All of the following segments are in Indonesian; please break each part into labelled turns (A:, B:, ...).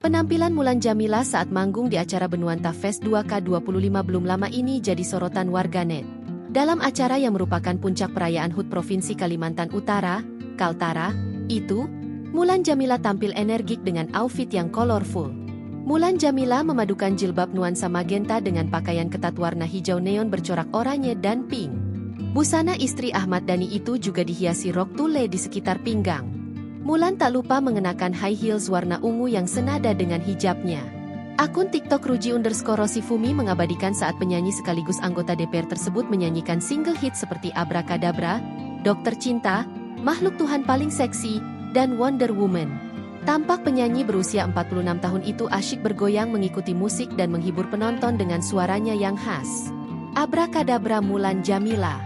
A: Penampilan Mulan Jameela saat manggung di acara Benuanta Fest 2K25 belum lama ini jadi sorotan warganet. Dalam acara yang merupakan puncak perayaan HUT Provinsi Kalimantan Utara, Kaltara, itu, Mulan Jameela tampil energik dengan outfit yang colorful. Mulan Jameela memadukan jilbab nuansa magenta dengan pakaian ketat warna hijau neon bercorak oranye dan pink. Busana istri Ahmad Dhani itu juga dihiasi rok tule di sekitar pinggang. Mulan tak lupa mengenakan high heels warna ungu yang senada dengan hijabnya. Akun TikTok Ruji_Rosifumi mengabadikan saat penyanyi sekaligus anggota DPR tersebut menyanyikan single hit seperti Abrakadabra, Dokter Cinta, Makhluk Tuhan Paling Seksi, dan Wonder Woman. Tampak penyanyi berusia 46 tahun itu asyik bergoyang mengikuti musik dan menghibur penonton dengan suaranya yang khas. Abrakadabra Mulan Jameela.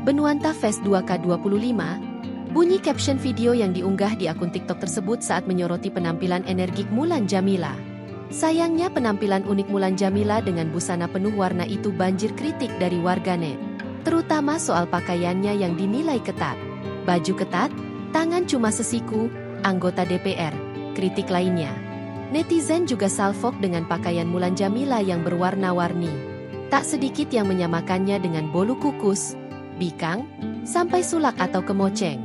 A: Benuanta Fest 2K25, bunyi caption video yang diunggah di akun TikTok tersebut saat menyoroti penampilan energik Mulan Jameela. Sayangnya penampilan unik Mulan Jameela dengan busana penuh warna itu banjir kritik dari warganet, terutama soal pakaiannya yang dinilai ketat. Baju ketat, tangan cuma sesiku, anggota DPR, kritik lainnya. Netizen juga salfok dengan pakaian Mulan Jameela yang berwarna-warni. Tak sedikit yang menyamakannya dengan bolu kukus, bikang, sampai sulak atau kemoceng.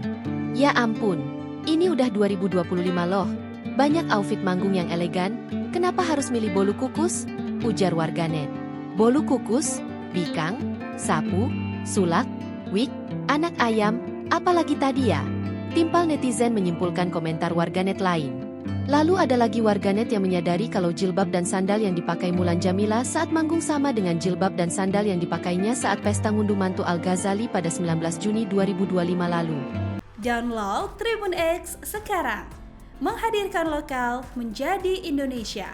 A: Ya ampun, ini udah 2025 loh. Banyak outfit manggung yang elegan, kenapa harus milih bolu kukus? Ujar warganet. Bolu kukus, bikang, sapu, sulak, wig, anak ayam, apalagi tadi ya? Timpal netizen menyimpulkan komentar warganet lain. Lalu ada lagi warganet yang menyadari kalau jilbab dan sandal yang dipakai Mulan Jameela saat manggung sama dengan jilbab dan sandal yang dipakainya saat pesta ngunduh mantu Al-Ghazali pada 19 Juni 2025 lalu.
B: Download Tribun X sekarang, menghadirkan lokal menjadi Indonesia.